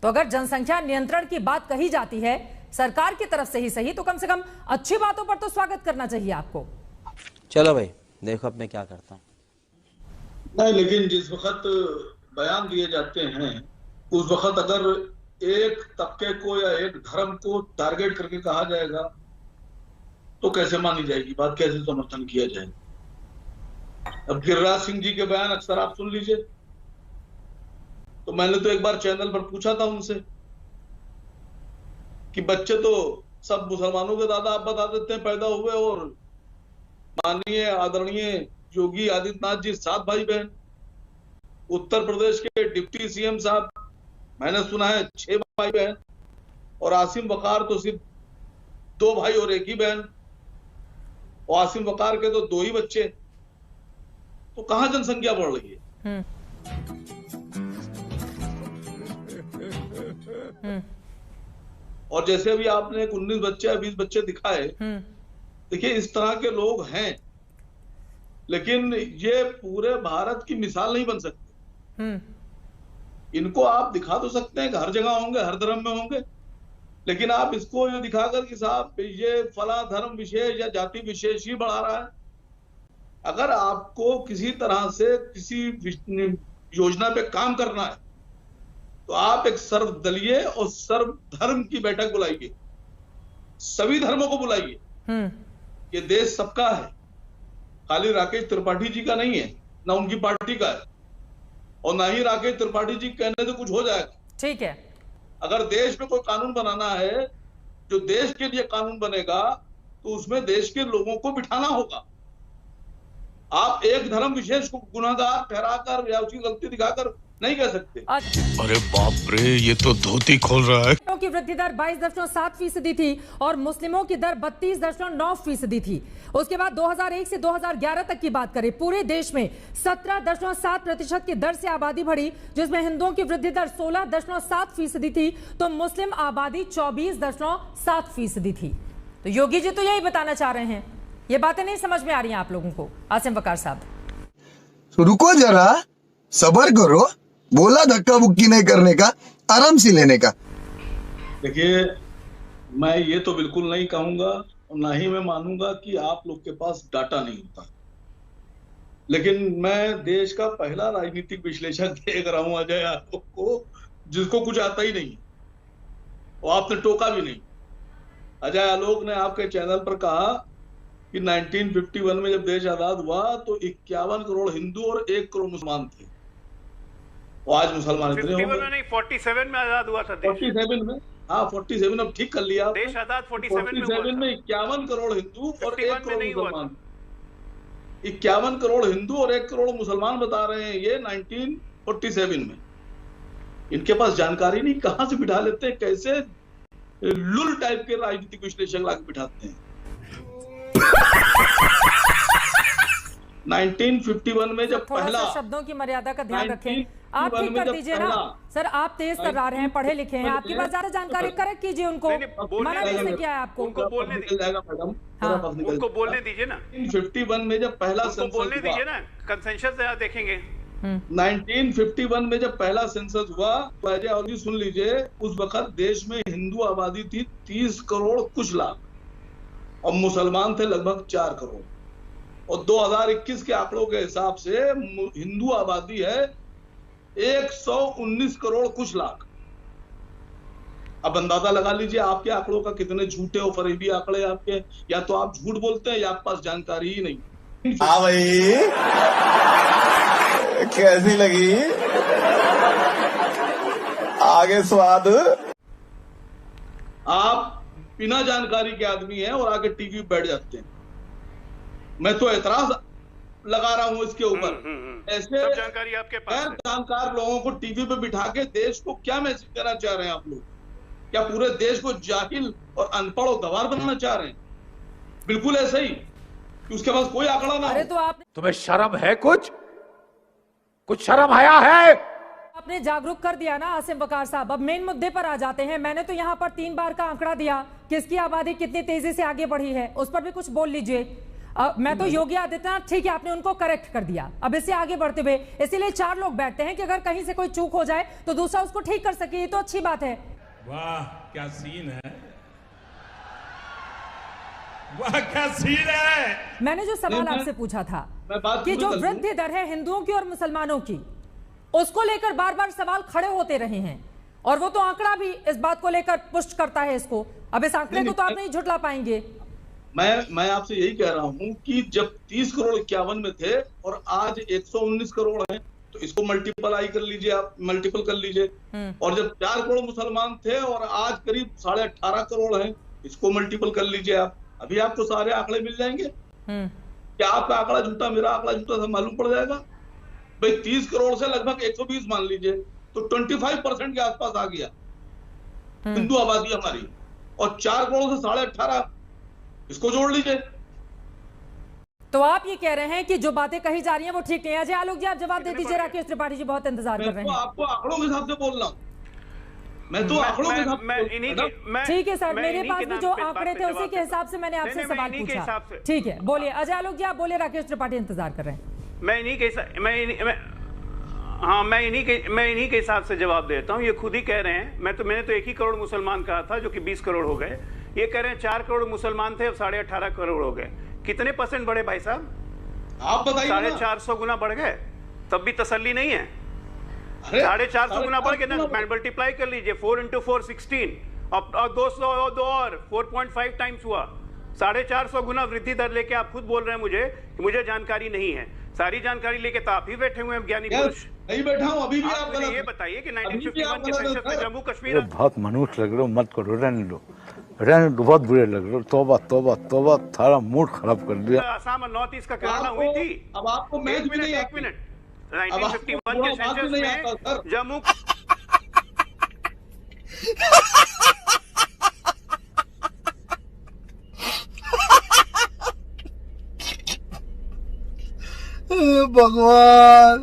तो अगर जनसंख्या नियंत्रण की बात कही जाती है सरकार की तरफ से ही सही, तो कम से कम अच्छी बातों पर तो स्वागत करना चाहिए आपको। चलो भाई देखो अब मैं क्या करता हूँ। नहीं, लेकिन जिस वक्त बयान दिए जाते हैं उस वक्त अगर एक तबके को या एक धर्म को टारगेट करके कहा जाएगा तो कैसे मानी जाएगी बात, कैसे समर्थन किया जाएगा। अब गिरिराज सिंह जी के बयान अक्सर आप सुन लीजिए, तो मैंने तो एक बार चैनल पर पूछा था उनसे कि बच्चे तो सब मुसलमानों के दादा आप बता देते हैं पैदा हुए, और माननीय आदरणीय योगी आदित्यनाथ जी 7 भाई बहन, उत्तर प्रदेश के डिप्टी सीएम साहब मैंने सुना है 6 भाई बहन, और आसिम वकार तो सिर्फ 2 भाई और 1 ही बहन, और आसिम वकार के तो 2 ही बच्चे। तो कहां जनसंख्या बढ़ रही है? और जैसे अभी आपने 19 बच्चे या 20 बच्चे दिखाए, देखिए इस तरह के लोग हैं, लेकिन ये पूरे भारत की मिसाल नहीं बन सकते। इनको आप दिखा तो सकते हैं कि हर जगह होंगे, हर धर्म में होंगे, लेकिन आप इसको ये दिखाकर कि साहब ये फला धर्म विशेष या जाति विशेष ही बढ़ा रहा है। अगर आपको किसी तरह से किसी योजना पे काम करना है तो आप एक सर्वदलीय और सर्वधर्म की बैठक बुलाइए, सभी धर्मों को बुलाइए। ये देश सबका है, खाली राकेश त्रिपाठी जी का नहीं है, ना उनकी पार्टी का है, और ना ही राकेश त्रिपाठी जी कहने से कुछ हो जाएगा। ठीक है, अगर देश में कोई कानून बनाना है, जो देश के लिए कानून बनेगा, तो उसमें देश के लोगों को बिठाना होगा। आप एक धर्म विशेष को गुनाहगार ठहराकर या उसकी गलती दिखाकर नहीं कह सकते। अरे बाप रे, ये तो धोती खोल रहा है। की वृद्धि दर 22.7% थी और मुस्लिमों की दर 32.9% थी। उसके बाद 2001 से 2011 तक की बात करें, पूरे देश में 17.7% की दर से आबादी बढ़ी, जिसमें हिंदुओं की वृद्धि दर 16.7% थी तो मुस्लिम आबादी 24.7% थी। तो योगी जी तो यही बताना चाह रहे हैं, ये बातें नहीं समझ में आ रही हैं आप लोगों को। आसिम वकार साहब, रुको जरा, सबर करो, बोला धक्का बुक्की नहीं करने का, आराम से लेने का। देखिए, मैं ये तो बिल्कुल नहीं कहूंगा और ना ही मैं मानूंगा कि आप लोग के पास डाटा नहीं होता, लेकिन मैं देश का पहला राजनीतिक विश्लेषक देख रहा हूं अजय यादव को, जिसको कुछ आता ही नहीं, और आपने टोका भी नहीं। अजय आलोक ने आपके चैनल पर कहा कि 1951 में जब देश आजाद हुआ तो 51 करोड़ हिंदू और 1 करोड़ मुसलमान थे, और आज मुसलमान इतने होंगे। नहीं, 47 में आजाद हुआ था देश। 47 में, हाँ 47, अब ठीक कर लिया देश आजाद 47 में 51 करोड़ हिंदू और 1 करोड़ मुसलमान। 51 करोड़ हिंदू और 1 करोड़ मुसलमान बता रहे हैं ये 1947 में। इनके पास जानकारी नहीं, कहां से बिठा लेते हैं, कैसे लुल टाइप के राजनीतिक विश्लेषक लाके बिठाते हैं। 1951 में जब पहला, शब्दों की मर्यादा का ध्यान रखें, आप ठीक कर दीजिए ना सर, आप तेज करा रहे हैं, पढ़े लिखे हैं, आपके पास ज्यादा जानकारी, करेक्ट कीजिए उनको, मना नहीं किया है आपको। उनको बोलने दीजिए ना। 1951 में जब पहला सेंसस बोलने दीजिए ना, कंसेंसस देखेंगे। 1951 में जब पहला सेंसस हुआ, और जी सुन लीजिए, उस वक्त देश में हिंदू आबादी थी 30 करोड़ कुछ लाख और मुसलमान थे लगभग 4 करोड़, और 2021 के आंकड़ों के हिसाब से हिंदू आबादी है 119 करोड़ कुछ लाख। अब अंदाजा लगा लीजिए आपके आंकड़ों का कितने झूठे और फरेबी आंकड़े आपके, या तो आप झूठ बोलते हैं या आपके पास जानकारी ही नहीं। हाँ भाई, कैसी लगी आगे स्वाद? आप बिना जानकारी के आदमी हैं और आगे टीवी पे बैठ जाते हैं। मैं तो एतराज लगा रहा हूं इसके ऊपर। ऐसे सब जानकारी आपके पास गैर जानकार लोगों को टीवी पे बिठा के देश को क्या मैसेज देना चाह रहे हैं आप लोग? क्या पूरे देश को जाहिल और अनपढ़ और गंवार बनाना चाह रहे हैं? बिल्कुल ऐसे ही कि उसके पास कोई आंकड़ा ना हो। तो आप, तुम्हें शर्म है? कुछ शर्म आया है? आपने जागरूक कर दिया ना आसिम वकार साहब। अब मेन मुद्दे पर आ जाते हैं। मैंने तो यहाँ पर 3 बार का आंकड़ा दिया, किसकी आबादी कितनी तेजी से आगे बढ़ी है, उस पर भी कुछ बोल लीजिए। मैं तो योगी आदित्यनाथ, ठीक है आपने उनको करेक्ट कर दिया। अब इससे आगे बढ़ते हुए इसीलिए 4 लोग बैठते हैं कि अगर कहीं से कोई चूक हो जाए तो दूसरा उसको ठीक कर सके, ये तो अच्छी बात है। वाह क्या सीन है, वाह क्या सीन है। मैंने जो सवाल आपसे पूछा था कि जो वृद्धि दर है हिंदुओं की और मुसलमानों की, उसको लेकर बार बार सवाल खड़े होते रहे हैं और वो तो आंकड़ा भी इस बात को लेकर पुष्ट करता है इसको। अब इस आंकड़े को तो आप नहीं झुटला पाएंगे। मैं आपसे यही कह रहा हूं कि जब 30 करोड़ 51 में थे और आज 119 करोड़ हैं, तो इसको मल्टीपल कर लीजिए, आप मल्टीपल कर लीजिए। और जब 4 करोड़ मुसलमान थे और आज करीब 18.5 करोड़ हैं, इसको मल्टीपल कर लीजिए आप, अभी आपको सारे आंकड़े मिल जाएंगे। क्या आपका आंकड़ा झूठा, मेरा आंकड़ा झूठा, सब मालूम पड़ जाएगा। भाई 30 करोड़ से लगभग 120 मान लीजिए, तो 25% के आसपास आ गया हिंदू आबादी हमारी, और 4 करोड़ से 18.5 इसको जोड़ लीजिए। तो आप ये कह रहे हैं कि जो बातें कही जा रही हैं वो ठीक नहीं है। अजय आलोक जी आप जवाब दे दीजिए, राकेश त्रिपाठी जी बहुत इंतजार कर रहे हैं। आपको आंकड़ों के हिसाब से बोल रहा हूं, मैं तो आंकड़ों के हिसाब से। ठीक है सर, मेरे पास भी जो आंकड़े थे उसी के हिसाब से मैंने आपसे सवाल पूछा। ठीक है बोलिए अजय आलोक जी, आप बोलिए, राकेश त्रिपाठी इंतजार कर रहे हैं। मैं इन्हीं के हिसाब से जवाब देता हूं। ये खुद ही कह रहे हैं, मैंने तो 1 ही करोड़ मुसलमान कहा था जो कि 20 करोड़ हो गए। ये कह रहे हैं 4 करोड़ मुसलमान थे अब 18.5 करोड़ हो गए। कितने % बढ़े भाई साहब? आप बताइए। 450 गुना बढ़ गए, तब भी तसल्ली नहीं है। 450 गुना बढ़ गए ना, मल्टीप्लाई कर लीजिए, 4 × 4 16, और 200 और 4.5 टाइम्स हुआ। 450 गुना वृद्धि दर लेके आप खुद बोल रहे हैं मुझे कि मुझे जानकारी नहीं है। सारी जानकारी लेके तो आप ही बैठे हुए हैं ज्ञानी पुरुष। नहीं बैठा हूं, अभी भी आप मुझे ये बताइए कि 1951 के सेंसस में जम्मू कश्मीर, बहुत मनुष्य लग रहे हो, मत करो, रहने दो, बहुत बुरे लग रहे हो। तौबा तौबा तौबा, थारा मूड खराब कर दिया। आसाम और नॉर्थ ईस्ट का कराना हुई थी। अब आपको मैच भी नहीं, 1 मिनट, 1951 के सेंसस में जम्मू भगवान।